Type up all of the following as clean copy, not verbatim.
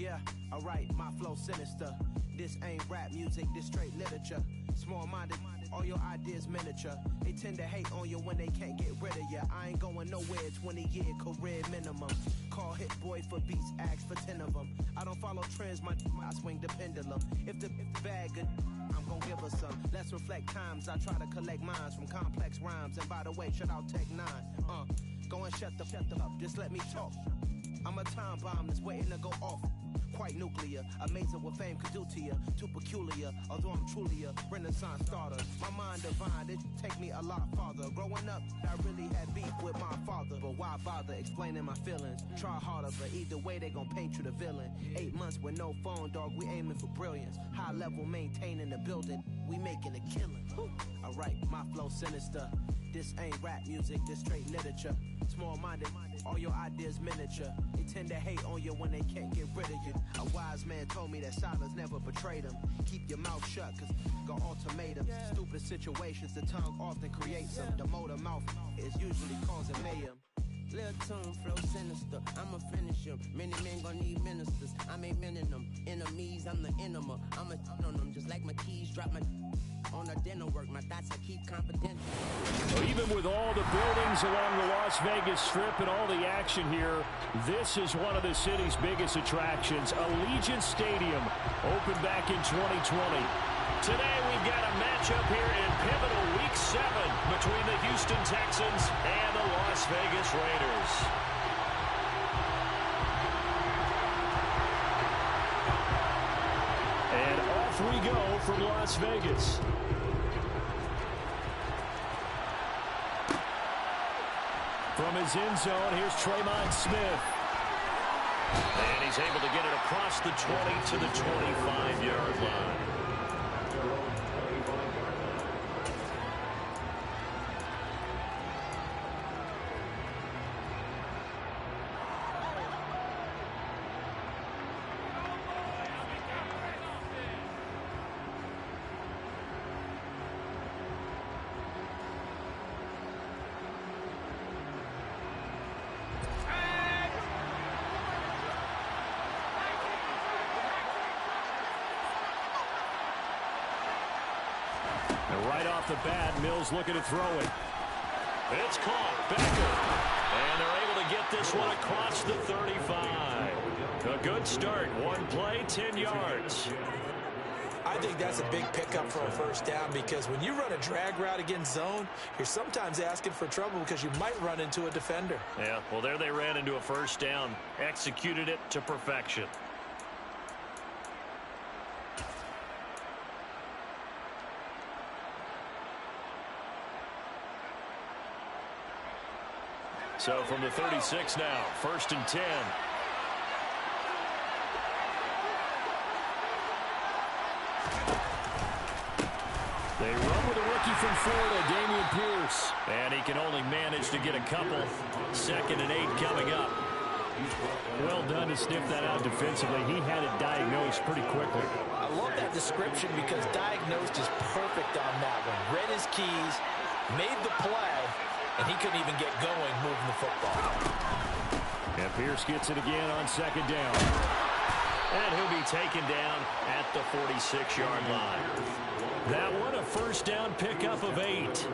Yeah, alright, my flow sinister. This ain't rap music, this straight literature. Small-minded, all your ideas miniature. They tend to hate on you when they can't get rid of you. I ain't going nowhere, 20-year career minimum. Call Hit Boy for beats, ask for 10 of them. I don't follow trends, I swing the pendulum. If the bag good, I'm gon' give her some. Let's reflect times, I try to collect minds from complex rhymes. And by the way, shout out Tech 9. Go and shut the up, just let me talk. I'm a time bomb that's waiting to go off. Quite nuclear, amazing what fame could do to you. Too peculiar, although I'm truly a renaissance starter. My mind divine, it take me a lot farther. Growing up, I really had beef with my father. But why bother explaining my feelings? Try harder, but either way they gon' paint you the villain. 8 months with no phone, dog, we aiming for brilliance. High level maintaining the building, we making a killing. Alright, my flow sinister. This ain't rap music, this straight literature. Small-minded, all your ideas miniature. They tend to hate on you when they can't get rid of you. A wise man told me that silence never betrayed him. Keep your mouth shut, cause got ultimatums. Stupid situations, the tongue often creates them. The motor mouth is usually causing mayhem. Lil' tune, flow sinister, I'ma finish him. Many men gon' need ministers, I'm aiming them. Enemies, I'm the enema. I'ma on them, just like my keys, drop my on the dinner work. My thoughts I keep confidential. Well, even with all the buildings along the Las Vegas Strip and all the action here, this is one of the city's biggest attractions. Allegiant Stadium opened back in 2020. Today we've got a matchup here in pivotal Week 7 between the Houston Texans and the Las Vegas Raiders. And off we go from Las Vegas. From his end zone, here's Tremont Smith. And he's able to get it across the 20 to the 25-yard line. And right off the bat, Mills looking to throw it. It's caught. Becker. And they're able to get this one across the 35. A good start. One play, 10 yards. I think that's a big pickup for a first down because when you run a drag route against zone, you're sometimes asking for trouble because you might run into a defender. Yeah, well, there they ran into a first down. Executed it to perfection. So from the 36 now, 1st and 10. They run with a rookie from Florida, Dameon Pierce. And he can only manage to get a couple. 2nd and 8 coming up. Well done to sniff that out defensively. He had it diagnosed pretty quickly. I love that description because diagnosed is perfect on that one. Read his keys, made the play, and he couldn't even get going moving the football. And Pierce gets it again on 2nd down. And he'll be taken down at the 46-yard line. That one, a first down pickup of 8.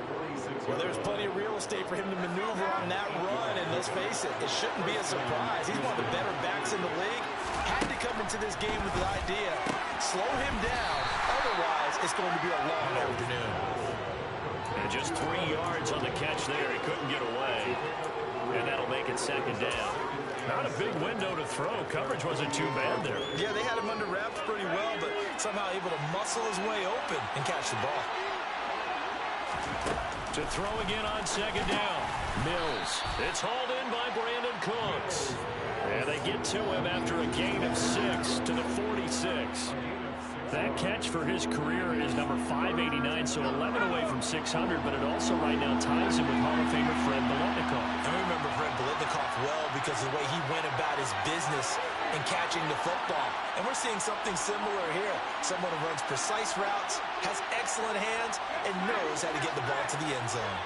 Well, there's plenty of real estate for him to maneuver on that run, and let's face it, it shouldn't be a surprise. He's one of the better backs in the league. Had to come into this game with the idea, slow him down, otherwise it's going to be a long afternoon. And just 3 yards on the catch there. He couldn't get away. And that'll make it 2nd down. Not a big window to throw. Coverage wasn't too bad there. Yeah, they had him under wraps pretty well, but somehow able to muscle his way open and catch the ball. To throw again on 2nd down. Mills. It's hauled in by Brandon Cooks. And they get to him after a gain of 6 to the 46. That catch for his career is number 589, so 11 away from 600, but it also right now ties him with Hall of Famer Fred Biletnikoff. I remember Fred Biletnikoff well because of the way he went about his business in catching the football. And we're seeing something similar here. Someone who runs precise routes, has excellent hands, and knows how to get the ball to the end zone.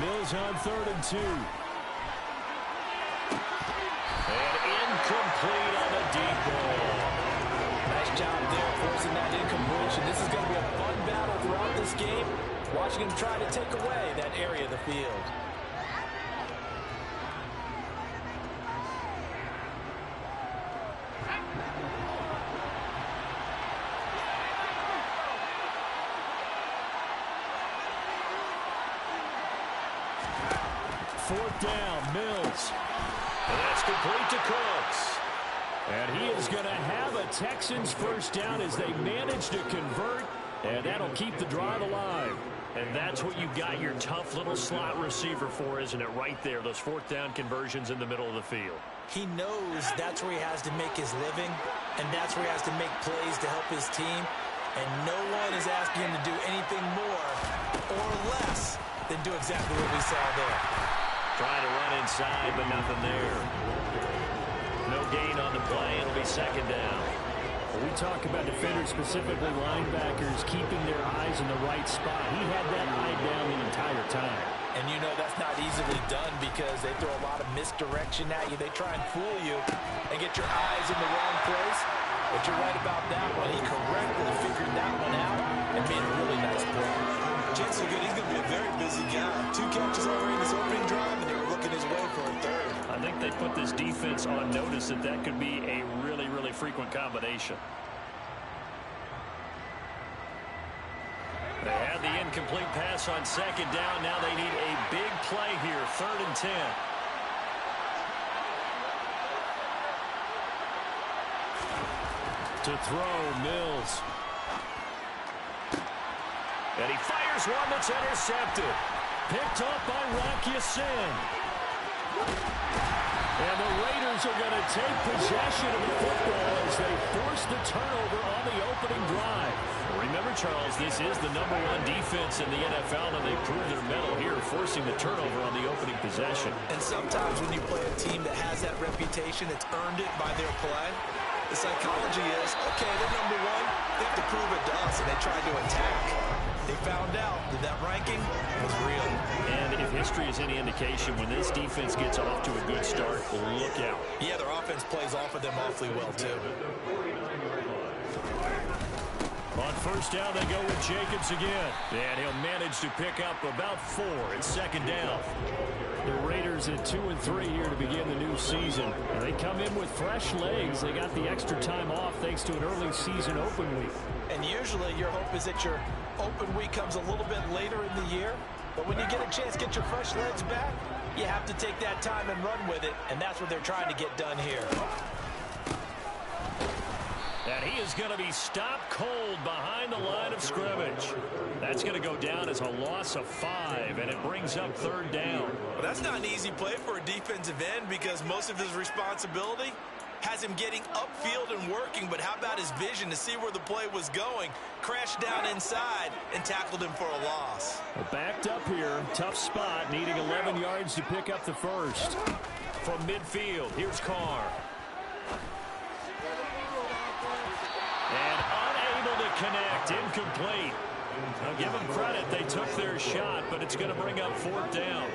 Mills on 3rd and 2. incomplete on the deep ball. Nice job there forcing that incompletion. This is going to be a fun battle throughout this game. Watching him try to take away that area of the field. Fourth down, Mills. And that's complete to Cooks. And he is going to have a Texans first down as they manage to convert, and that'll keep the drive alive. And that's what you've got your tough little slot receiver for, isn't it? Right there, those fourth down conversions in the middle of the field. He knows that's where he has to make his living, and that's where he has to make plays to help his team. And no one is asking him to do anything more or less than do exactly what we saw there. Trying to run inside, but nothing there. No gain on the play. It'll be second down. When we talk about defenders, specifically linebackers, keeping their eyes in the right spot, he had that eye down the entire time. And you know that's not easily done because they throw a lot of misdirection at you. They try and fool you and get your eyes in the wrong place. But you're right about that one. He correctly figured that one out and made a really nice play. Chances are good he's going to be a very busy guy. 2 catches already in his opening drive, and they were looking his way for a third. I think they put this defense on notice that that could be a really, really frequent combination. They had the incomplete pass on second down. Now they need a big play here, 3rd and 10. To throw, Mills. And he fires one that's intercepted. Picked up by Rock Ya-Sin. And the Raiders are going to take possession of the football as they force the turnover on the opening drive. Remember, Charles, this is the #1 defense in the NFL, and they prove their mettle here, forcing the turnover on the opening possession. And sometimes when you play a team that has that reputation, that's earned it by their play, the psychology is, okay, they're #1, they have to prove it to us, and they try to attack. They found out that that ranking was real. And if history is any indication, when this defense gets off to a good start, look out. Yeah, their offense plays off of them awfully well, too. On first down, they go with Jacobs again. And he'll manage to pick up about 4. It's second down. The Raiders at 2-3 here to begin the new season. And they come in with fresh legs. They got the extra time off thanks to an early season open week. And usually your hope is that your open week comes a little bit later in the year. But when you get a chance to get your fresh legs back, you have to take that time and run with it. And that's what they're trying to get done here. And he is going to be stopped cold behind the line of scrimmage. That's going to go down as a loss of 5, and it brings up 3rd down. Well, that's not an easy play for a defensive end because most of his responsibility has him getting upfield and working, but how about his vision to see where the play was going? Crashed down inside and tackled him for a loss. Backed up here, tough spot, needing 11 yards to pick up the first. From midfield, here's Carr. And unable to connect, incomplete. Now give them credit, they took their shot, but it's going to bring up 4th down.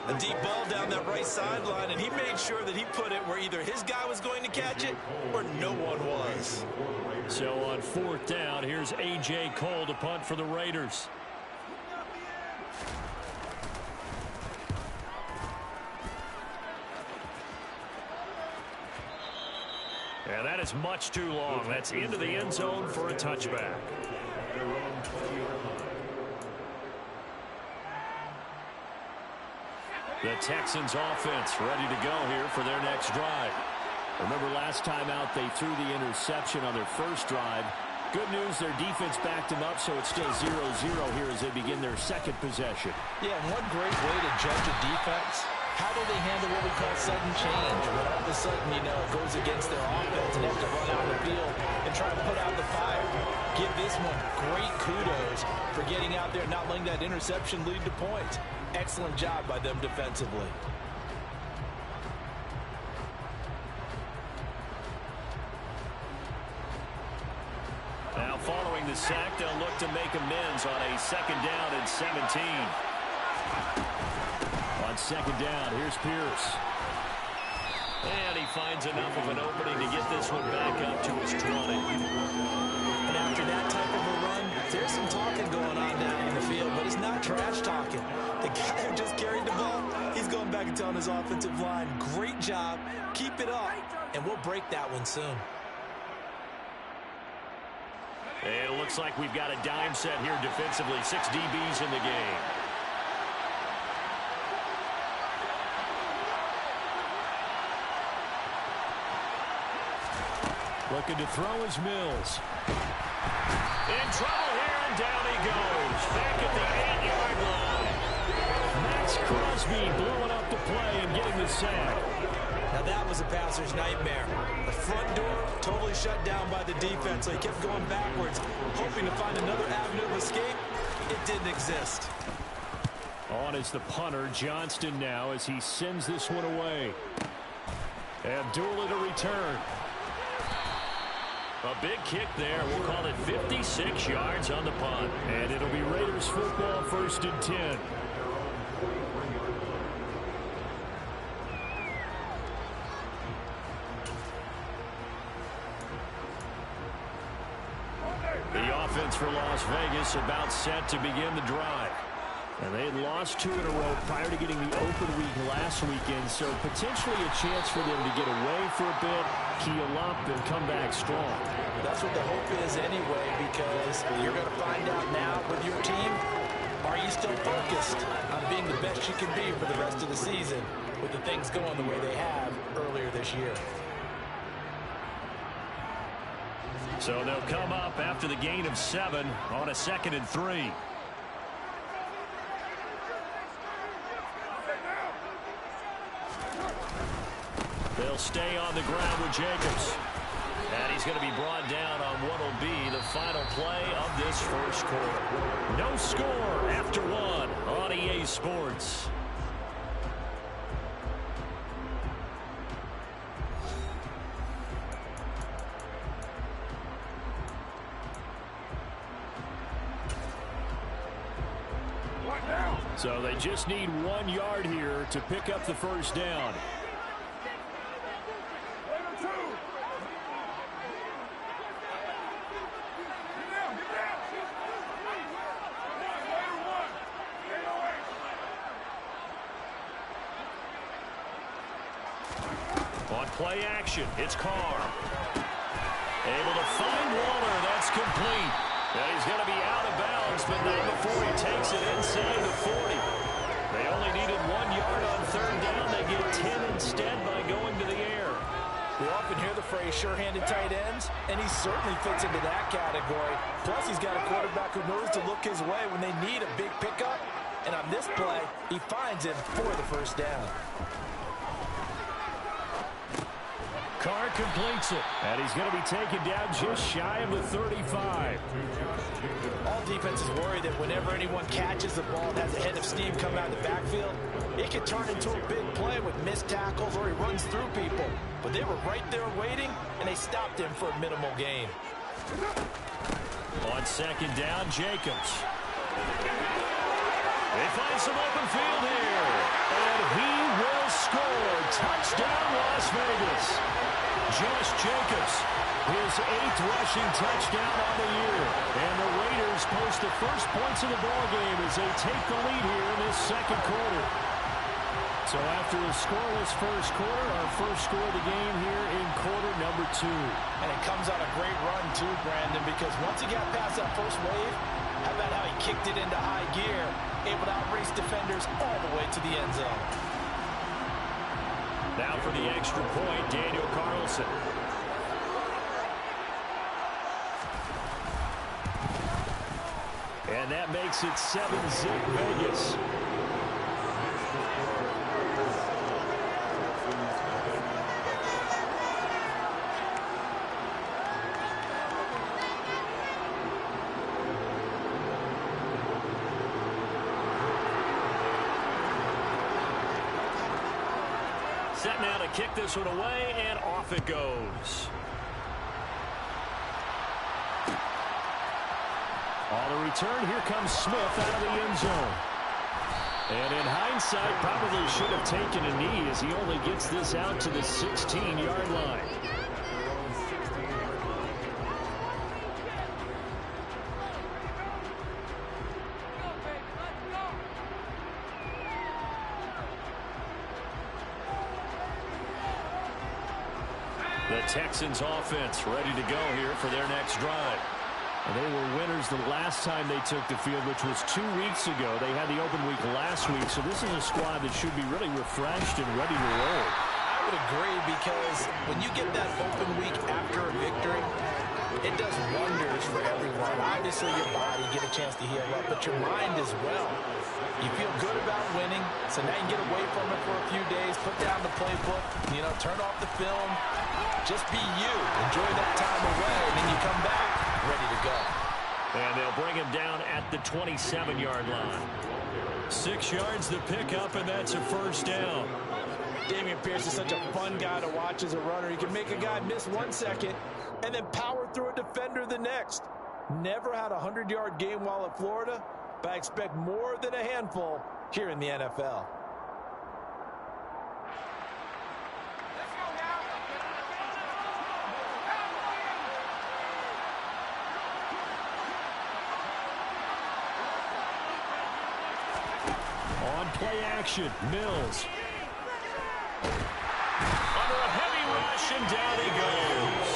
A deep ball down that right sideline, and he made sure that he put it where either his guy was going to catch it or no one was. So on 4th down, here's A.J. Cole to punt for the Raiders. And that is much too long. That's into the end zone for a touchback. The Texans offense ready to go here for their next drive. Remember last time out they threw the interception on their first drive. Good news, their defense backed them up, so it's still 0-0 here as they begin their second possession. Yeah, and one great way to judge a defense, how do they handle what we call sudden change? When all of a sudden, you know, it goes against their offense and they have to run out the field and try to put out the fire. Give this one great kudos for getting out there and not letting that interception lead to points. Excellent job by them defensively. Now following the sack, they'll look to make amends on a 2nd down and 17. On 2nd down, here's Pierce. And he finds enough of an opening to get this one back up to his 20. And after that type of a run, there's some talking going on down in the field, but it's not trash talking. The guy who just carried the ball, he's going back and telling his offensive line, great job, keep it up, and we'll break that one soon. And it looks like we've got a dime set here defensively. 6 DBs in the game. Looking to throw is Mills. In trouble here, and down he goes. Back at the 8-yard line. Max Crosby blowing up the play and getting the sack. Now that was a passer's nightmare. The front door totally shut down by the defense, so he kept going backwards, hoping to find another avenue of escape. It didn't exist. On is the punter, Johnston now, as he sends this one away. Abdullah to return. A big kick there. We'll call it 56 yards on the punt. And it'll be Raiders football, 1st and 10. The offense for Las Vegas about set to begin the drive. And they had lost 2 in a row prior to getting the open week last weekend, so potentially a chance for them to get away for a bit, keel up, and come back strong. That's what the hope is anyway, because you're going to find out now with your team, are you still focused on being the best you can be for the rest of the season with the things going the way they have earlier this year? So they'll come up after the gain of 7 on a 2nd and 3. They'll stay on the ground with Jacobs. And he's going to be brought down on what will be the final play of this first quarter. No score after 1 on EA Sports. So they just need 1 yard here to pick up the first down. On play action, it's Carr. Able to find Waller. That's complete. And he's going to be out of bounds, but not before he takes it inside the 40. They only needed 1 yard on 3rd down. They get 10 instead by going to the air. We often hear the phrase sure-handed tight ends, and he certainly fits into that category. Plus, he's got a quarterback who knows to look his way when they need a big pickup. And on this play, he finds him for the first down. Carr completes it, and he's going to be taken down just shy of the 35. All defenses worry that whenever anyone catches the ball and has a head of steam come out of the backfield, it can turn into a big play with missed tackles or he runs through people. But they were right there waiting, and they stopped him for a minimal gain. On 2nd down, Jacobs. They find some open field here, and he will score. Touchdown, Las Vegas. Josh Jacobs, his 8th rushing touchdown on the year. And the Raiders post the first points of the ballgame as they take the lead here in this 2nd quarter. So after a scoreless first quarter, our first score of the game here in quarter number 2. And it comes on a great run too, Brandon, because once he got past that first wave, how about how he kicked it into high gear, able to outrace defenders all the way to the end zone. Now for the extra point, Daniel Carlson. And that makes it 7-zip Vegas. Set now to kick this one away, and off it goes. On the return, here comes Smith out of the end zone. And in hindsight, probably should have taken a knee as he only gets this out to the 16-yard line. The Texans offense ready to go here for their next drive. They were winners the last time they took the field, which was 2 weeks ago. They had the open week last week, so this is a squad that should be really refreshed and ready to roll. I would agree, because when you get that open week after a victory, it does wonders for everyone. Obviously, your body get a chance to heal up, but your mind as well. You feel good about winning, so now you can get away from it for a few days, put down the playbook, turn off the film, just be you. Enjoy that time away, and then you come back ready to go. And they'll bring him down at the 27-yard line. 6 yards to pick up, and that's a first down. Dameon Pierce is such a fun guy to watch as a runner. He can make a guy miss 1 second and then power through a defender the next. Never had a 100-yard game while at Florida, but I expect more than a handful here in the NFL. On play action, Mills. Under a heavy rush, and down he goes.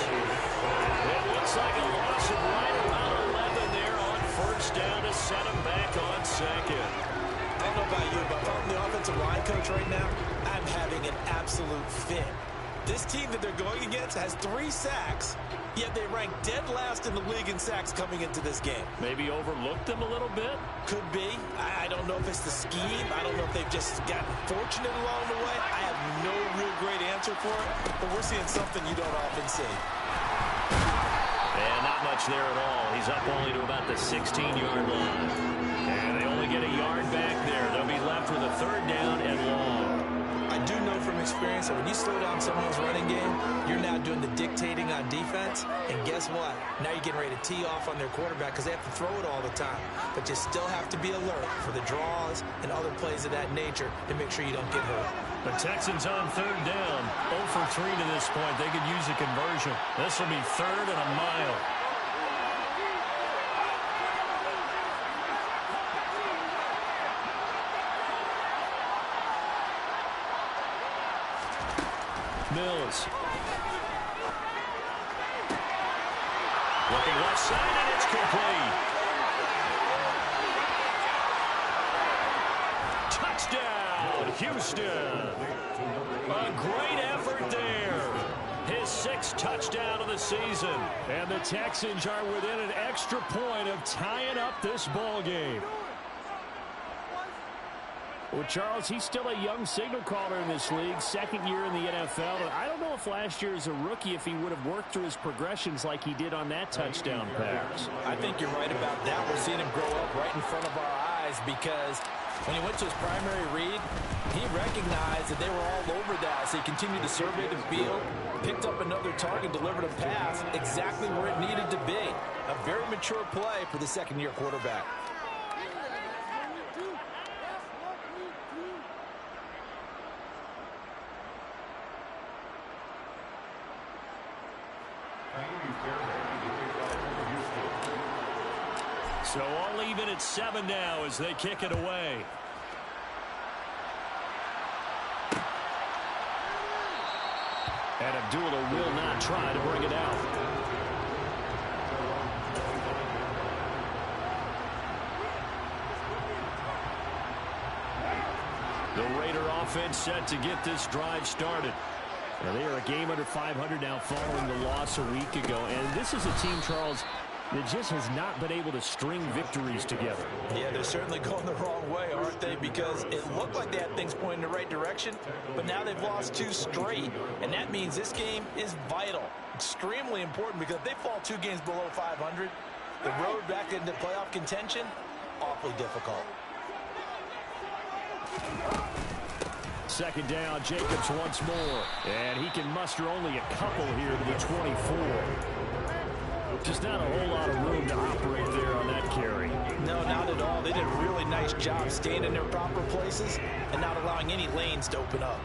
It looks like a loss of right around 11 there on first down to set him back on second. I don't know about you, but if I'm the offensive line coach right now, I'm having an absolute fit. This team that they're going against has 3 sacks, yet they rank dead last in the league in sacks coming into this game. Maybe overlooked them a little bit? Could be. I don't know if it's the scheme. I don't know if they've just gotten fortunate along the way. I have no real great answer for it, but we're seeing something you don't often see. And not much there at all. He's up only to about the 16-yard line. And they only get a yard back there. They'll be left with a third down and long. I do know from experience that when you slow down someone's running game, you're now doing the dictating on defense. And guess what? Now you're getting ready to tee off on their quarterback because they have to throw it all the time. But you still have to be alert for the draws and other plays of that nature to make sure you don't get hurt. The Texans on third down. 0 for 3 to this point. They could use a conversion. This will be 3rd and a mile. Mills. Looking left side, and it's complete. Touchdown, Houston. A great effort there. His 6th touchdown of the season. And the Texans are within an extra point of tying up this ball game. Well, Charles, he's still a young signal caller in this league, 2nd year in the NFL. And I don't know if last year as a rookie, if he would have worked through his progressions like he did on that touchdown pass. I think you're right about that. We're seeing him grow up right in front of our eyes because when he went to his primary read, he recognized that they were all over that. So he continued to survey the field, picked up another target, delivered a pass exactly where it needed to be. A very mature play for the 2nd-year quarterback. So all even at 7 now as they kick it away. And Abdullah will not try to bring it out. The Raider offense set to get this drive started. Now they are a game under 500 now following the loss a week ago. And this is a team, Charles, that just has not been able to string victories together. Yeah, they're certainly going the wrong way, aren't they? Because it looked like they had things pointing in the right direction, but now they've lost 2 straight. And that means this game is vital, extremely important, because if they fall 2 games below 500, the road back into playoff contention, awfully difficult. 2nd down, Jacobs once more. And he can muster only a couple here to the 24. Just not a whole lot of room to operate there on that carry. No, not at all. ball. They did a really nice job staying in their proper places and not allowing any lanes to open up.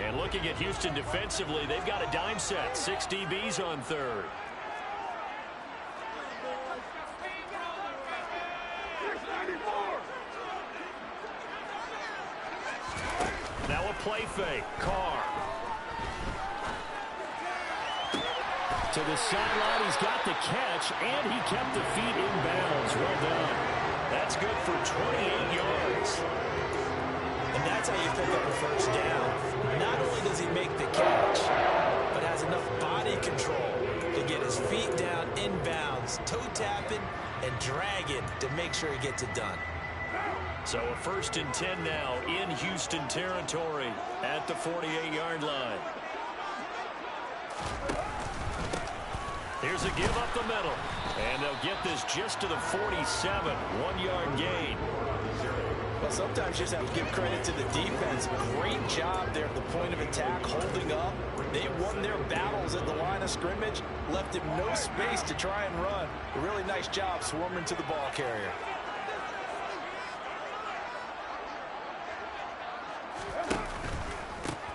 And looking at Houston defensively, they've got a dime set. 6 DBs on third. Now a play fake. Carr. To the sideline, he's got the catch, and he kept the feet in bounds. Well done. That's good for 28 yards. And that's how you pick up a first down. Not only does he make the catch, but has enough body control to get his feet down in bounds, toe tapping and dragging to make sure he gets it done. So a 1st and 10 now in Houston territory at the 48-yard line. Here's a give up the middle. And they'll get this just to the 47. 1-yard gain. Well, sometimes you just have to give credit to the defense. Great job there at the point of attack, holding up. They won their battles at the line of scrimmage, left him no space to try and run. A really nice job swarming to the ball carrier.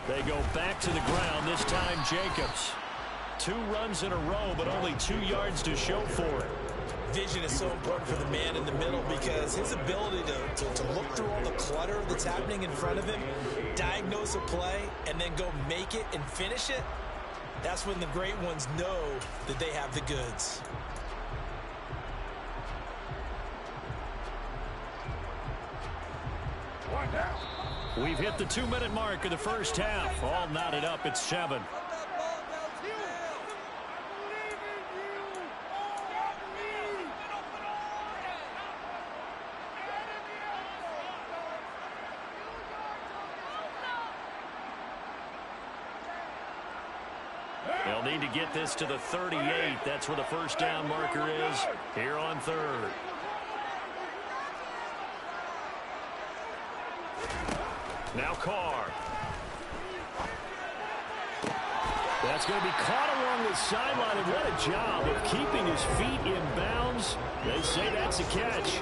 They go back to the ground, this time Jacobs. 2 runs in a row, but only 2 yards to show for it. Vision is so important for the man in the middle because his ability to look through all the clutter that's happening in front of him, diagnose a play, and then go make it and finish it, that's when the great ones know that they have the goods. We've hit the 2-minute mark of the first half. All knotted up at 7. They'll need to get this to the 38. That's where the first down marker is here on third. Now Carr. That's going to be caught along the sideline, and what a job of keeping his feet in bounds. They say that's a catch.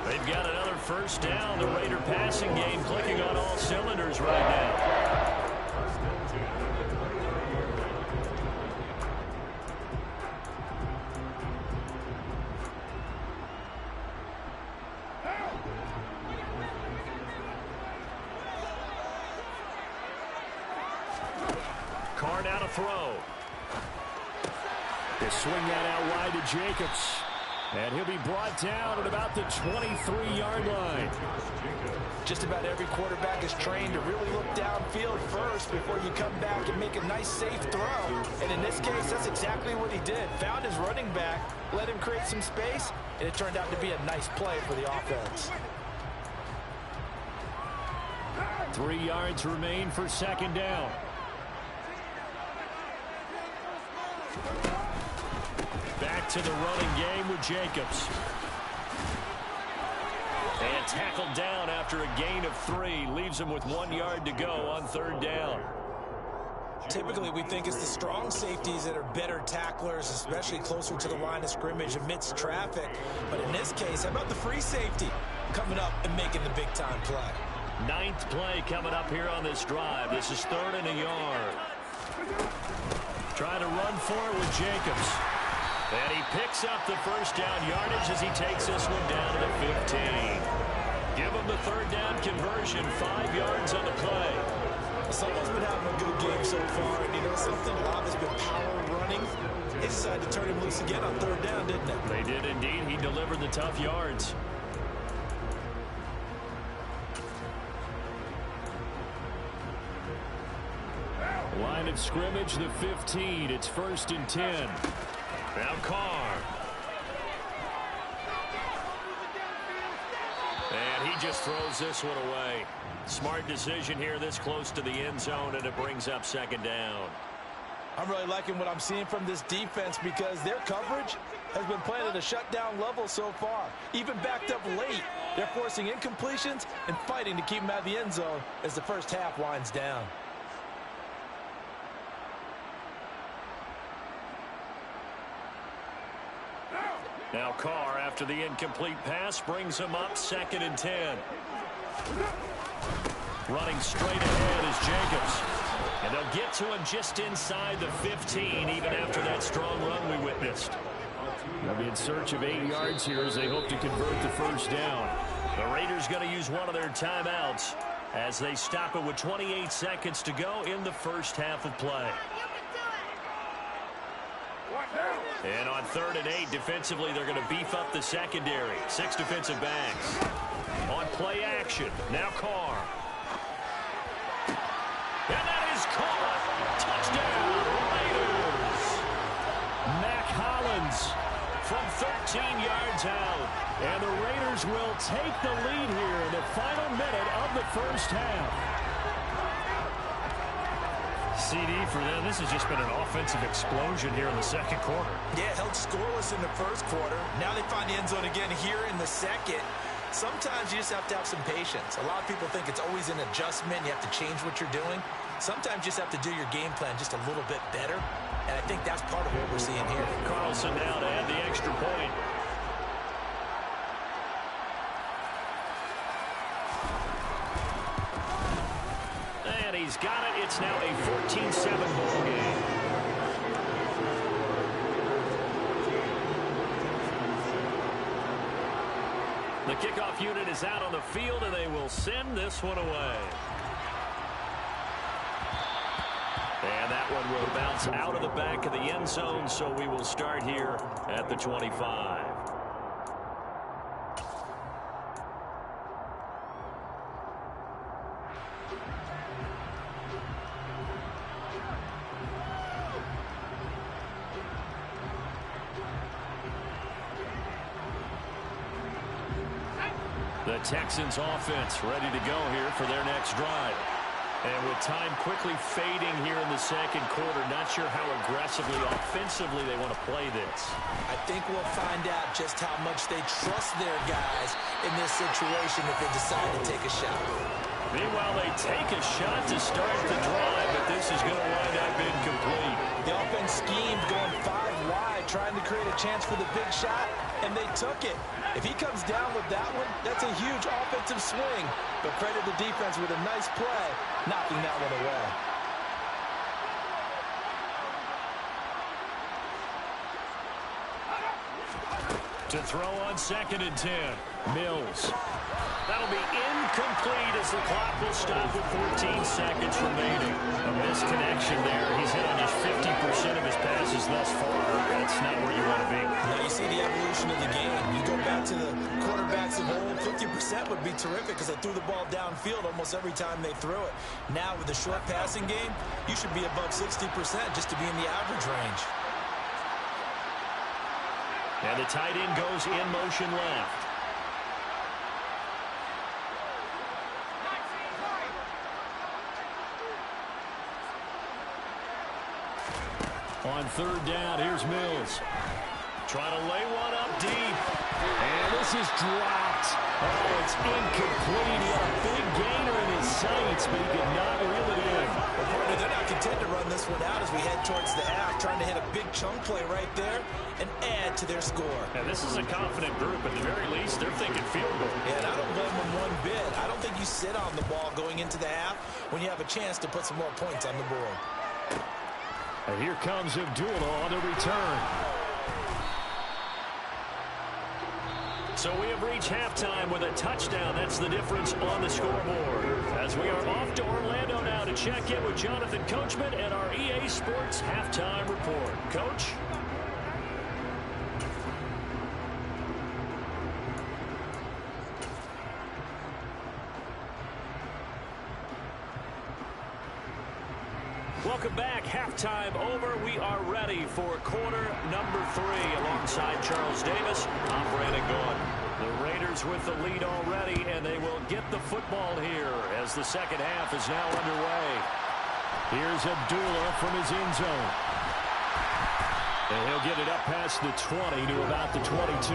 They've got another first down. The Raider passing game clicking on all cylinders right now. Carr now to throw. They swing that out wide to Jacobs. And he'll be brought down at about the 23-yard line. Just about every quarterback is trained to really look downfield first before you come back and make a nice, safe throw. And in this case, that's exactly what he did. Found his running back, let him create some space, and it turned out to be a nice play for the offense. 3 yards remain for second down. Back to the running game with Jacobs. And tackled down after a gain of 3. Leaves him with 1 yard to go on third down. Typically, we think it's the strong safeties that are better tacklers, especially closer to the line of scrimmage amidst traffic. But in this case, how about the free safety coming up and making the big-time play? 9th play coming up here on this drive. This is 3rd and a yard. Trying to run for it with Jacobs. And he picks up the first down yardage as he takes this one down to the 15. Give him the third down conversion, 5 yards on the play. Someone's been having a good game so far, and you know something? A lot has been power running. They decided to turn him loose again on third down, didn't they? They did indeed. He delivered the tough yards. Line of scrimmage, the 15. It's 1st and 10. Now Carr. And he just throws this one away. Smart decision here this close to the end zone, and it brings up second down. I'm really liking what I'm seeing from this defense because their coverage has been playing at a shutdown level so far. Even backed up late, they're forcing incompletions and fighting to keep them out of the end zone as the first half winds down. Now Carr, after the incomplete pass, brings him up 2nd and 10. Running straight ahead is Jacobs. And they'll get to him just inside the 15, even after that strong run we witnessed. They'll be in search of 8 yards here as they hope to convert the first down. The Raiders going to use one of their timeouts as they stop it with 28 seconds to go in the first half of play. And on 3rd and 8, defensively, they're going to beef up the secondary. 6 defensive backs. On play action, now Carr. And that is caught. Touchdown, Raiders. Mac Hollins from 13 yards out. And the Raiders will take the lead here in the final minute of the first half. CD for them. This has just been an offensive explosion here in the second quarter. Yeah, held scoreless in the first quarter. Now they find the end zone again here in the second. Sometimes you just have to have some patience. A lot of people think it's always an adjustment. You have to change what you're doing. Sometimes you just have to do your game plan just a little bit better. And I think that's part of what we're seeing here. Carlson now to add the extra point. And he's got it. It's now a 14-7 ball game. The kickoff unit is out on the field, and they will send this one away. And that one will bounce out of the back of the end zone, so we will start here at the 25. The Texans offense ready to go here for their next drive. And with time quickly fading here in the second quarter, not sure how aggressively, offensively they want to play this. I think we'll find out just how much they trust their guys in this situation if they decide to take a shot. Meanwhile, they take a shot to start the drive, but this is going to wind up incomplete. The offense schemed going 5 wide, trying to create a chance for the big shot, and they took it. If he comes down with that one, that's a huge offensive swing. But credit the defense with a nice play, knocking that one away. To throw on 2nd and 10, Mills. That'll be incomplete as the clock will stop with 14 seconds remaining. A misconnection there. He's hit on just 50% of his passes thus far. That's not where you want to be. Now you see the evolution of the game. You go back to the quarterbacks of old, 50% would be terrific because they threw the ball downfield almost every time they threw it. Now with the short passing game, you should be above 60% just to be in the average range. And the tight end goes in motion left. On 3rd down, here's Mills. Trying to lay one up deep. And this is dropped. Oh, it's incomplete. He had a big gainer in his sights, but he could not reel it in. Well, partner, they're not content to run this one out as we head towards the half, trying to hit a big chunk play right there and add to their score. And this is a confident group. At the very least, they're thinking field goal. Yeah, and I don't blame them one bit. I don't think you sit on the ball going into the half when you have a chance to put some more points on the board. And here comes Abdullah on the return. So we have reached halftime with a touchdown. That's the difference on the scoreboard. As we are off to Orlando now to check in with Jonathan Coachman and our EA Sports Halftime Report. Coach? Welcome back. Halftime over. We are ready for quarter number 3 alongside Charles Davis. I'm Brandon Gaudin. The Raiders with the lead already, and they will get the football here as the second half is now underway. Here's Abdullah from his end zone. And he'll get it up past the 20 to about the 22.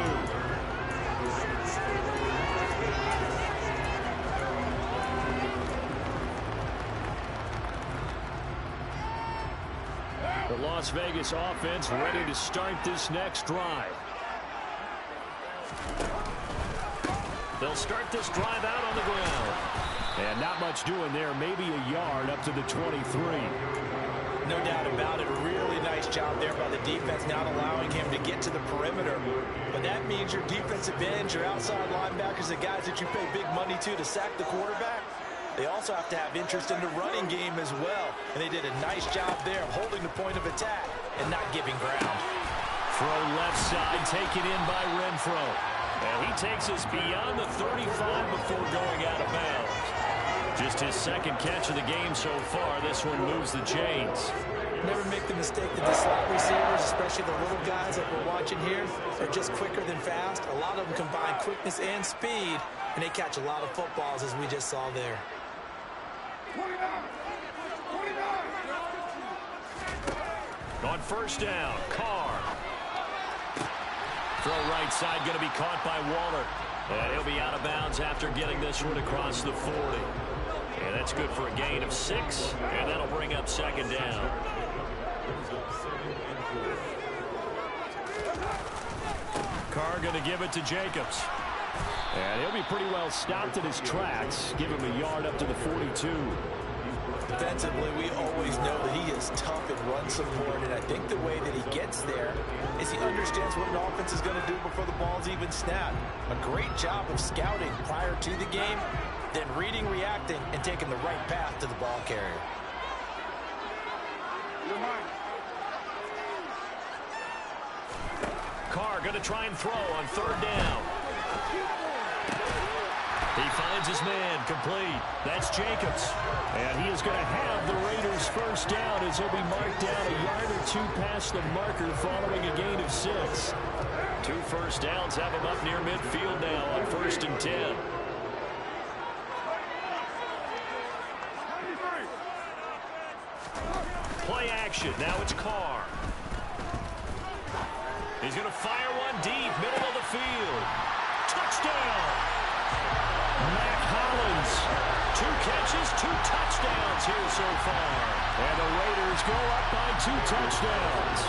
The Las Vegas offense ready to start this next drive. They'll start this drive out on the ground. And not much doing there. Maybe a yard up to the 23. No doubt about it. A really nice job there by the defense, not allowing him to get to the perimeter. But that means your defensive ends, your outside linebackers, the guys that you pay big money to sack the quarterback, they also have to have interest in the running game as well. And they did a nice job there of holding the point of attack and not giving ground. Throw left side, taken in by Renfro. And he takes us beyond the 35 before going out of bounds. Just his second catch of the game so far. This one moves the chains. Never make the mistake that the slot receivers, especially the little guys that we're watching here, are just quicker than fast. A lot of them combine quickness and speed, and they catch a lot of footballs, as we just saw there. On first down, Carr. Throw right side, going to be caught by Waller. And he'll be out of bounds after getting this one across the 40. And that's good for a gain of 6, and that'll bring up second down. Carr going to give it to Jacobs. And he'll be pretty well stopped in his tracks. Give him a yard up to the 42. Defensively, we always know that he is tough at run support, and I think the way that he gets there is he understands what an offense is going to do before the ball's even snapped. A great job of scouting prior to the game, then reading, reacting, and taking the right path to the ball carrier. Carr going to try and throw on third down. He finds his man, complete. That's Jacobs. And he is going to have the Raiders first down as he'll be marked down a yard or two past the marker following a gain of 6. 2 first downs have him up near midfield now on 1st and 10. Play action. Now it's Carr. He's going to fire one deep, middle of the field. Touchdown! Mac Hollins, 2 catches, 2 touchdowns here so far. And the Raiders go up by 2 touchdowns.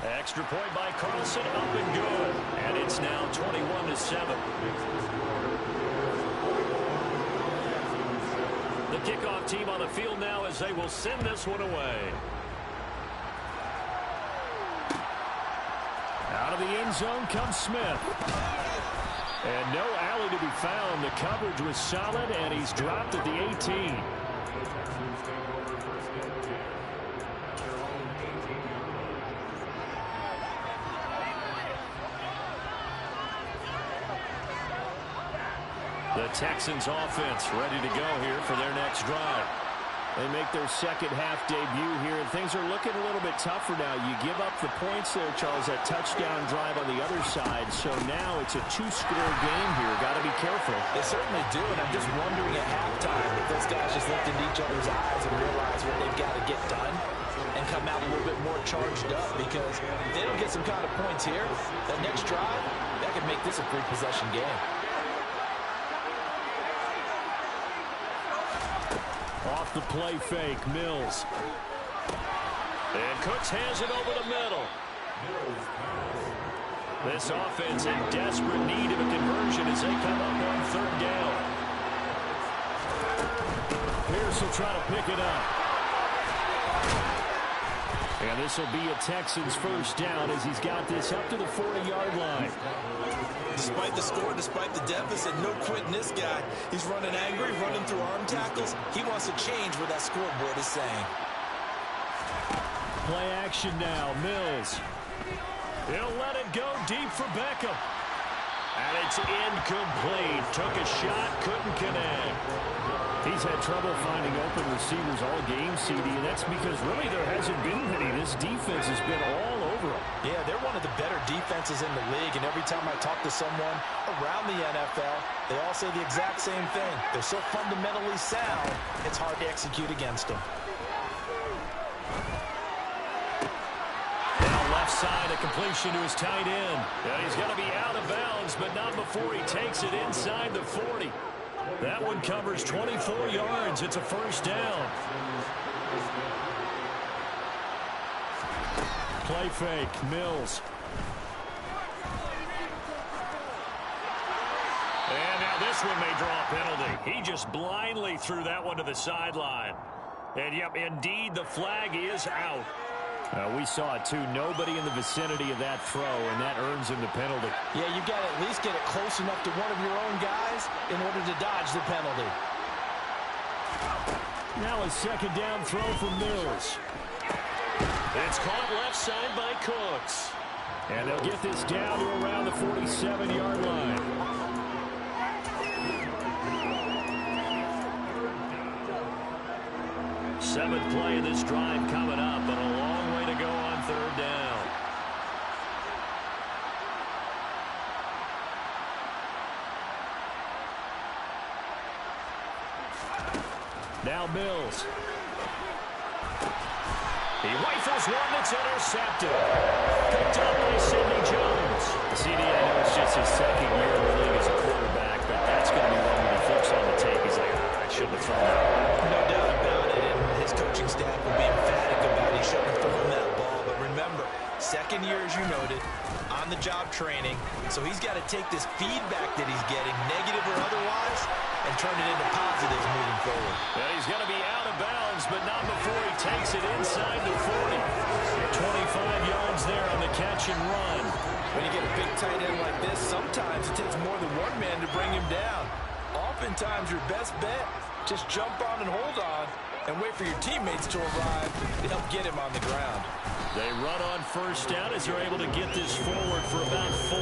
Extra point by Carlson, up and good. And it's now 21-7. The kickoff team on the field now as they will send this one away. Out of the end zone comes Smith. And no alley to be found. The coverage was solid, and he's dropped at the 18. The Texans offense ready to go here for their next drive. They make their second half debut here, and things are looking a little bit tougher now. You give up the points there, Charles, that touchdown drive on the other side. So now it's a 2-score game here. Got to be careful. They certainly do, and I'm just wondering at halftime if those guys just looked into each other's eyes and realize what they've got to get done and come out a little bit more charged up, because if they don't get some kind of points here, that next drive, that could make this a 3-possession game. Off the play fake, Mills. And Cooks has it over the middle. This offense in desperate need of a conversion as they come up on third down. Pierce will try to pick it up. And this will be a Texans first down as he's got this up to the 40-yard line. Despite the score, despite the deficit, no quitting this guy. He's running angry, running through arm tackles. He wants to change what that scoreboard is saying. Play action now, Mills. He'll let it go deep for Beckham. And it's incomplete. Took a shot, couldn't connect. He's had trouble finding open receivers all game, CD, and that's because really there hasn't been many. This defense has been all over them. Yeah, they're one of the better defenses in the league, and every time I talk to someone around the NFL, they all say the exact same thing. They're so fundamentally sound, it's hard to execute against them. Now left side, a completion to his tight end. And he's going to be out of bounds, but not before he takes it inside the 40. That one covers 24 yards. It's a first down. play fake. Mills. And now this one may draw a penalty. He just blindly threw that one to the sideline. And, yep, indeed, the flag is out. We saw it, too. Nobody in the vicinity of that throw, and that earns him the penalty. Yeah, you got to at least get it close enough to one of your own guys in order to dodge the penalty. Now a second down throw from Mills. It's caught left side by Cooks. And they'll get this down to around the 47-yard line. Seventh play of this drive coming up, but a long way to go on third down. Now Mills. He rifles one that's intercepted. Picked up by Sidney Jones. CD, I know it's just his second year in the league as a quarterback, but that's going to be one when he flips on the tape. He's like, I shouldn't have thrown that. No doubt about it, and his coaching staff will be emphatic about he shouldn't have thrown that ball. But remember, second year, as you noted, on-the-job training. So he's got to take this feedback that he's getting, negative or otherwise, and turn it into positives moving forward. Yeah, he's going to be out of bounds, but not before he takes it inside the 40. 25 yards there on the catch and run. When you get a big tight end like this, sometimes it takes more than one man to bring him down. Oftentimes, your best bet, just jump on and hold on and wait for your teammates to arrive to help get him on the ground. They run on first down as they're able to get this forward for about 4.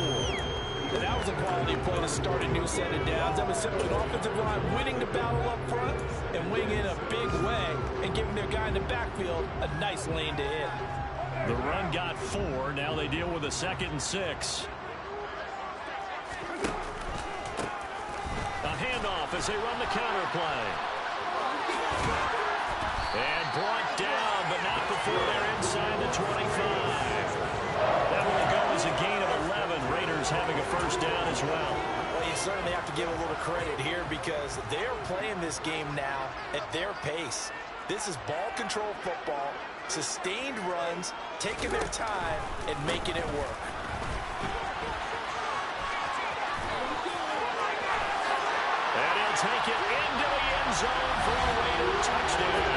And that was a quality play to start a new set of downs. That was simply an offensive line winning the battle up front and winning in a big way and giving their guy in the backfield a nice lane to hit. The run got 4. Now they deal with a 2nd and 6. A handoff as they run the counter play. And brought down, but not before they're inside the 25. That will go as a gain of 11. Raiders having a first down as well. Well, you certainly have to give a little credit here because they're playing this game now at their pace. This is ball control football, sustained runs, taking their time and making it work. And he'll take it into the end zone for a Raider touchdown.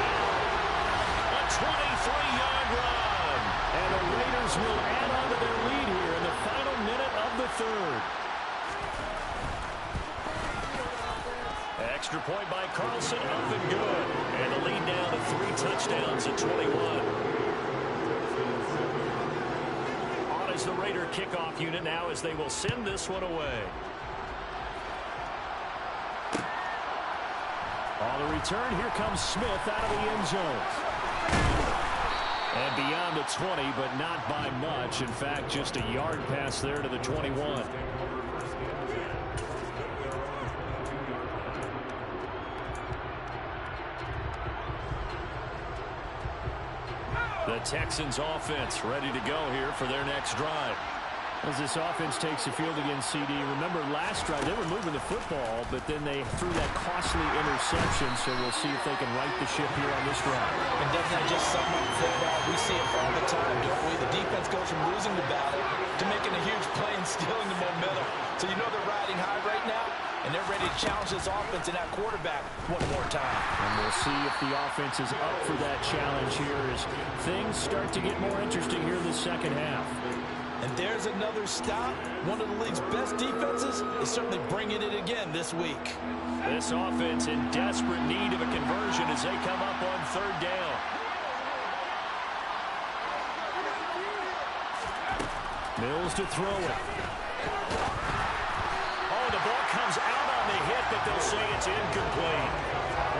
A 23-yard run. And the Raiders will add on to their lead here in the final minute of the third. Extra point by Carlson, up and good. And the lead down to 3 touchdowns at 21. On is the Raider kickoff unit now as they will send this one away. On the return, here comes Smith out of the end zone. And beyond the 20, but not by much. In fact, just a yard pass there to the 21. The Texans offense ready to go here for their next drive. As this offense takes the field against CD, remember last drive they were moving the football, but then they threw that costly interception, so we'll see if they can right the ship here on this drive. And doesn't that just sum up football? We see it all the time, don't we? The defense goes from losing the battle to making a huge play and stealing the momentum. So you know they're riding high right now, and they're ready to challenge this offense and that quarterback one more time. And we'll see if the offense is up for that challenge here as things start to get more interesting here in the second half. And there's another stop. One of the league's best defenses is certainly bringing it again this week. This offense in desperate need of a conversion as they come up on third down. Mills to throw it. Oh, the ball comes out on the hit, but they'll say it's incomplete.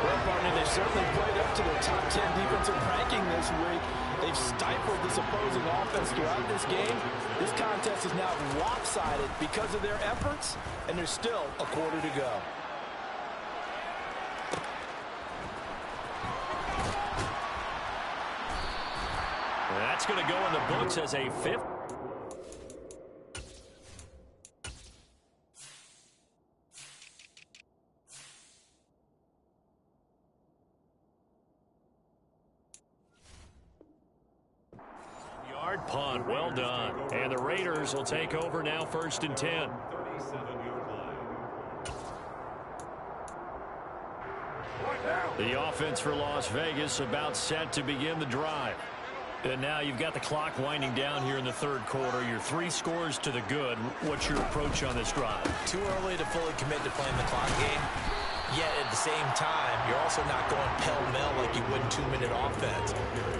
Well, partner, they've certainly played up to their top 10 defensive ranking this week. They've stifled this opposing offense throughout this game. This contest is now lopsided because of their efforts, and there's still a quarter to go. That's going to go in the books as a 5th. punt. Well done. And the Raiders will take over now, 1st and 10. The offense for Las Vegas about set to begin the drive. And now you've got the clock winding down here in the 3rd quarter. You're 3 scores to the good. What's your approach on this drive? Too early to fully commit to playing the clock game. Yet at the same time, you're also not going pell-mell like you would in 2-minute offense.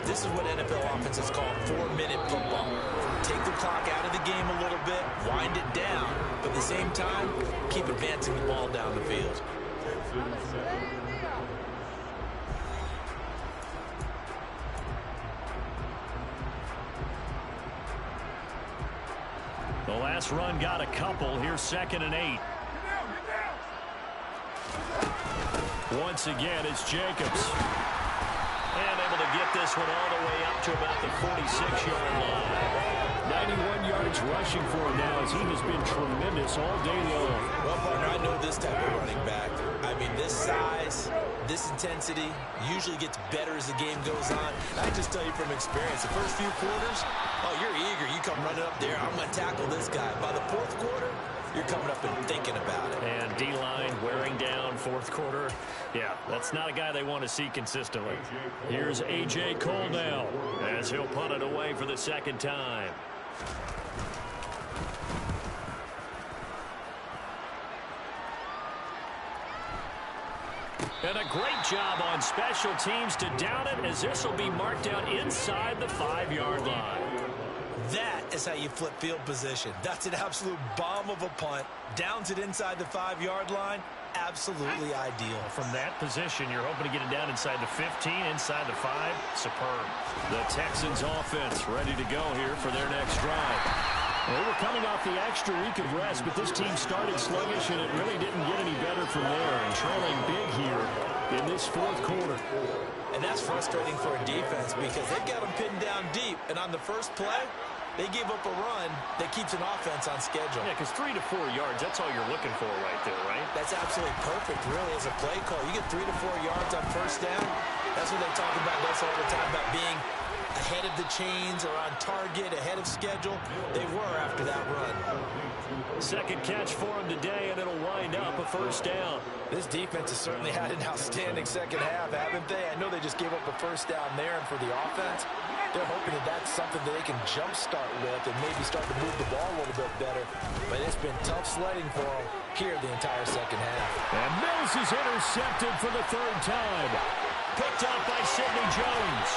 This is what NFL offenses call 4-minute football. Take the clock out of the game a little bit, wind it down, but at the same time, keep advancing the ball down the field. The last run got a couple. Here's 2nd and 8. Once again, it's Jacobs. And able to get this one all the way up to about the 46-yard line. 91 yards rushing for him now as he has been tremendous all day long. Well, partner, I know this type of running back. I mean, this size, this intensity usually gets better as the game goes on. I just tell you from experience, the first few quarters, oh, you're eager. You come running up there. I'm going to tackle this guy. By the 4th quarter, you're coming up and thinking about it. And D-line wearing down 4th quarter. Yeah, that's not a guy they want to see consistently. Here's A.J. Cole now as he'll punt it away for the 2nd time. And a great job on special teams to down it as this will be marked down inside the 5-yard line. That is how you flip field position. That's an absolute bomb of a punt. Downs it inside the 5-yard line. Absolutely ideal. From that position, you're hoping to get it down inside the 15, inside the 5. Superb. The Texans offense ready to go here for their next drive. Well, we're coming off the extra week of rest, but this team started sluggish, and it really didn't get any better from there. And trailing big here in this 4th quarter. And that's frustrating for a defense because they've got them pinned down deep. And on the first play, they gave up a run that keeps an offense on schedule. Yeah, because 3 to 4 yards, that's all you're looking for right there, right? That's absolutely perfect, really, as a play call. You get 3 to 4 yards on 1st down. That's what they talk about us all the time, about being ahead of the chains or on target, ahead of schedule. They were after that run. 2nd catch for him today, and it'll wind up a 1st down. This defense has certainly had an outstanding 2nd half, haven't they? I know they just gave up a 1st down there, and for the offense, they're hoping that that's something that they can jumpstart with and maybe start to move the ball a little bit better. But it's been tough sledding for them here the entire 2nd half. And Mills is intercepted for the 3rd time. Picked up by Sidney Jones.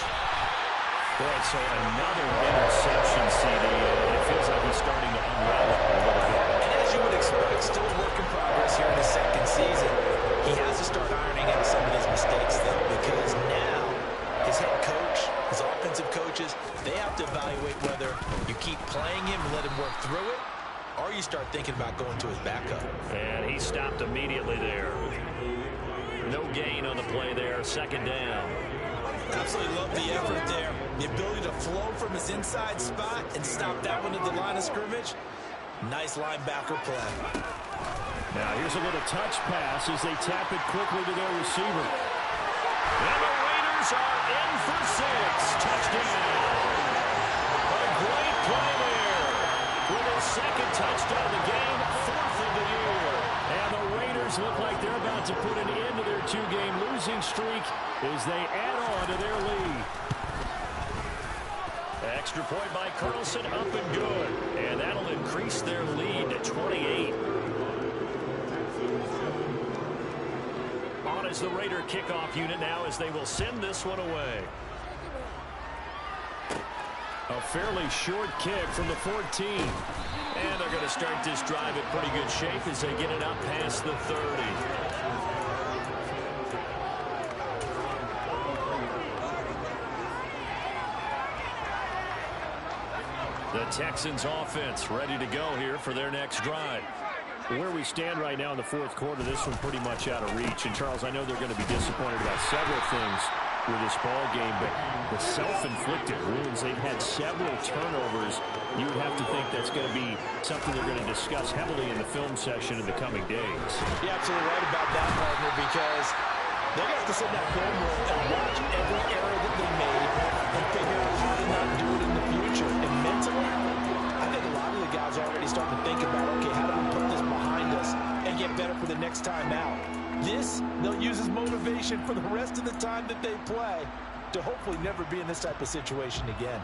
Boy, so another interception, CD. It feels like he's starting to unravel a little bit. And as you would expect, still a work in progress here in his 2nd season. He has to start ironing out some of his mistakes, though, because now his head coach, his offensive coaches, they have to evaluate whether you keep playing him and let him work through it, or you start thinking about going to his backup. And he stopped immediately there. No gain on the play there, 2nd down. Absolutely love the effort there. The ability to flow from his inside spot and stop that one at the line of scrimmage. Nice linebacker play. Now here's a little touch pass as they tap it quickly to their receiver. And the Raiders are in for 6. Touchdown. A great play there. With his 2nd touchdown of the game, 4th of the year. And the Raiders look like they're about to put an end to their 2-game losing streak as they add on to their lead. Extra point by Carlson, up and good. And that'll increase their lead to 28. On is the Raider kickoff unit now as they will send this one away. A fairly short kick from the 14. And they're going to start this drive in pretty good shape as they get it up past the 30. The Texans offense ready to go here for their next drive. Where we stand right now in the 4th quarter, this one pretty much out of reach. And, Charles, I know they're going to be disappointed about several things with this ball game, but the self-inflicted wounds, they've had several turnovers. You would have to think that's going to be something they're going to discuss heavily in the film session in the coming days. You're absolutely right about that, partner, because they're going to have to sit in that film room and watch every error that they made and figure out how to not do it in the future. And for the rest of the time that they play to hopefully never be in this type of situation again.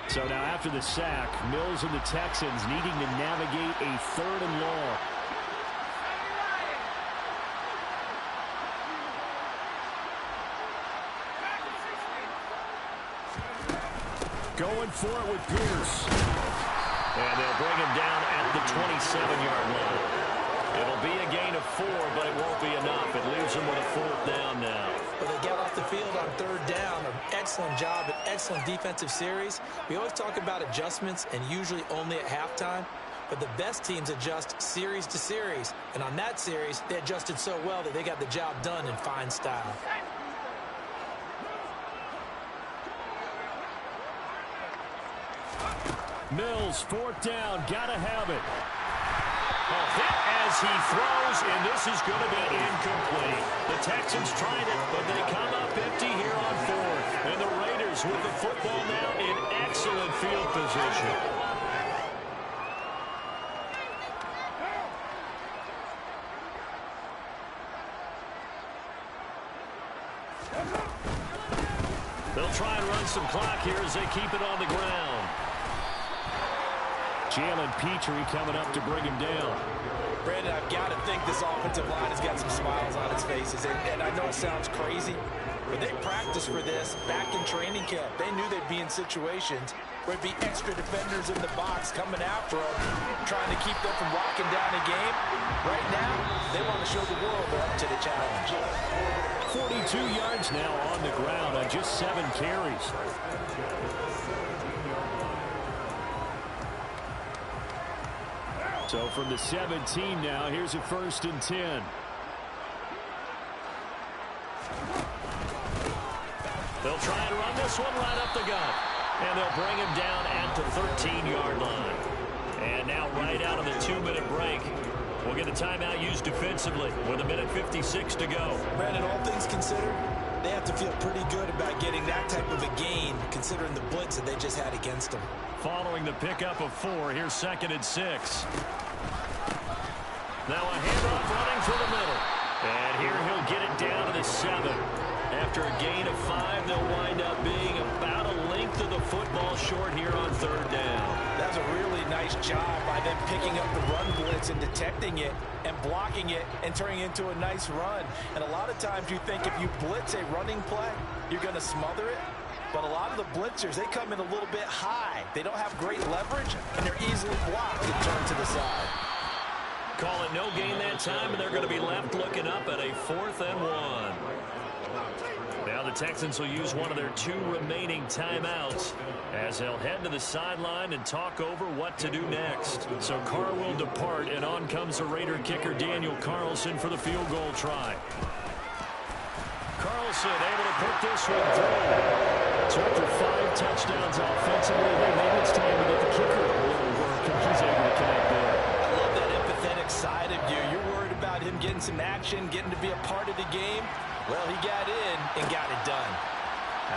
So now after the sack, Mills and the Texans needing to navigate a 3rd and long. Going for it with Pierce. And they'll bring him down at the 27-yard line. It'll be a gain of 4, but it won't be enough. It leaves them with a 4th down now. Well, they get off the field on 3rd down. An excellent job, an excellent defensive series. We always talk about adjustments, and usually only at halftime. But the best teams adjust series to series. And on that series, they adjusted so well that they got the job done in fine style. Mills, 4th down, gotta have it. A hit as he throws, and this is going to be incomplete. The Texans tried it, but they come up empty here on 4th. And the Raiders with the football now in excellent field position. They'll try and run some clock here as they keep it on the ground. Jalen Petrie coming up to bring him down. Brandon, I've got to think this offensive line has got some smiles on its faces. And I know it sounds crazy, but they practiced for this back in training camp. They knew they'd be in situations where it'd be extra defenders in the box coming after them, trying to keep them from locking down a game. Right now, they want to show the world they're up to the challenge. 42 yards now on the ground on just 7 carries. So from the 17 now, here's a 1st and 10. They'll try and run this one right up the gut. And they'll bring him down at the 13-yard line. And now right out of the 2-minute break, we'll get a timeout used defensively with 1:56 to go. Brandon, all things considered, they have to feel pretty good about getting that type of a gain, considering the blitz that they just had against them. Following the pickup of 4, here's 2nd and 6. Now a handoff running through the middle. And here he'll get it down to the 7. After a gain of 5, they'll wind up being about a length of the football short here on 3rd down. That's a really nice job by them picking up the run blitz and detecting it and blocking it and turning it into a nice run. And a lot of times you think if you blitz a running play, you're going to smother it. But a lot of the blitzers, they come in a little bit high. They don't have great leverage, and they're easily blocked and turned to the side. Call it no gain that time, and they're going to be left looking up at a 4th and 1. Now the Texans will use one of their 2 remaining timeouts as they'll head to the sideline and talk over what to do next. So Carr will depart, and on comes the Raider kicker Daniel Carlson for the field goal try. Carlson able to put this one through. So after 5 touchdowns offensively, maybe it's time to get the kicker a little work, and he's able to connect there. I love that empathetic side of you. You're worried about him getting some action, getting to be a part of the game. Well, he got in and got it done.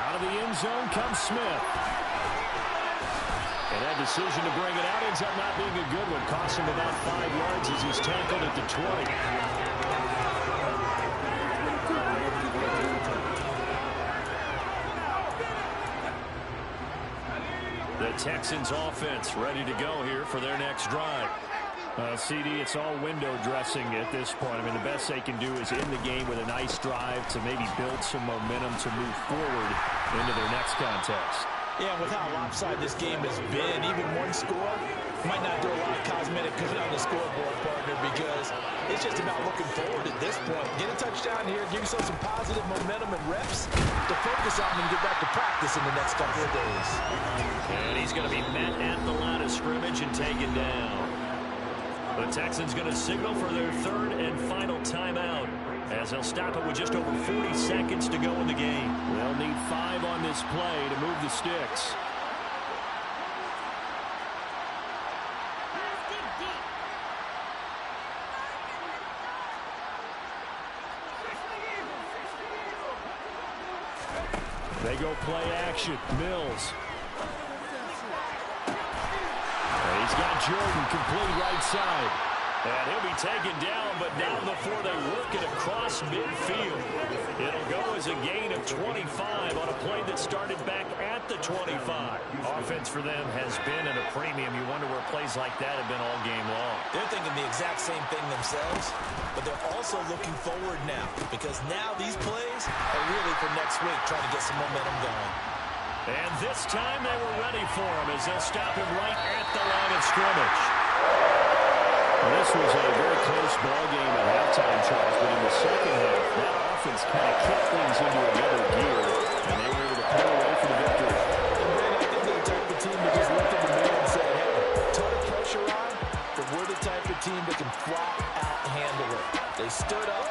Out of the end zone comes Smith. And that decision to bring it out ends up not being a good one. Cost him about 5 yards as he's tackled at the 20. The Texans offense ready to go here for their next drive. CD, it's all window dressing at this point. I mean, the best they can do is end the game with a nice drive to maybe build some momentum to move forward into their next contest. Yeah, with how lopsided this game has been, even one score might not do a lot of cosmetic good on the scoreboard, partner, because it's just about looking forward at this point. Get a touchdown here, give yourself some positive momentum and reps to focus on and get back to practice in the next couple of days. And he's going to be met at the line of scrimmage and taken down. The Texans going to signal for their 3rd and final timeout as they'll stop it with just over 40 seconds to go in the game. They'll need 5 on this play to move the sticks. They go play action. Mills. He's got Jordan complete right side. And he'll be taken down, but not before they work it across midfield. It'll go as a gain of 25 on a play that started back at the 25. Offense for them has been at a premium. You wonder where plays like that have been all game long. They're thinking the exact same thing themselves, but they're also looking forward now, because now these plays are really for next week, trying to get some momentum going. And this time they were ready for him as they'll stop him right at the line of scrimmage. Well, this was a very close ball game at halftime, Charles, but in the second half, that offense kind of kicked things into another gear, and they were able to pull away for the victory. And Brandon, I think they're the type of team that just looked at the man and said, hey, ton of pressure on, but we're the type of team that can flat out handle it. They stood up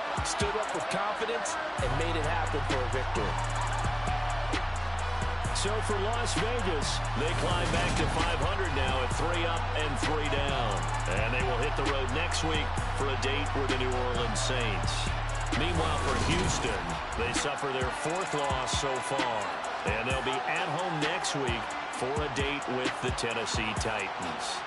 with confidence, and made it happen for a victory. So for Las Vegas, they climb back to 500 now at 3 up and 3 down. And they will hit the road next week for a date with the New Orleans Saints. Meanwhile, for Houston, they suffer their 4th loss so far. And they'll be at home next week for a date with the Tennessee Titans.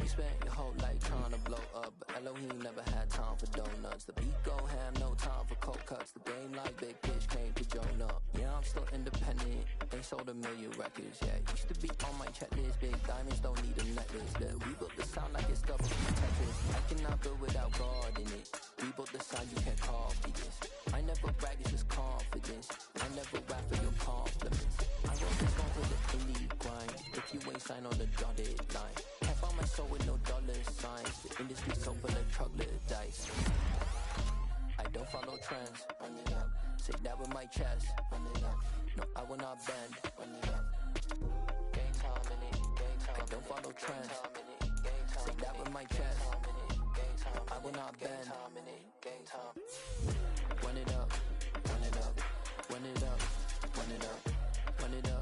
Spent your whole life trying to blow up, but Elohim never had time for donuts. The beat go ham, no time for cold cuts. The game like big pitch came to Jonah. Yeah, I'm still independent, ain't sold a million records yet. Used to be on my checklist, big diamonds don't need a necklace. Look, we built the sound like it's double Tetris. I cannot build without God in it. We built the sound, you can't copy this. I never brag, it's just confidence. I never rap for your compliments. I wrote this song for the indie grind. If you ain't signed on the dotted line, can't find my soul with no dollar signs. The industry's so full of troglodytes. I don't follow trends. Say that with my chest. No, I will not bend. Game time in it. I don't follow trends. Say that with my chest. I will not bend. Run it up, run it up, run it up, run it up, run it up.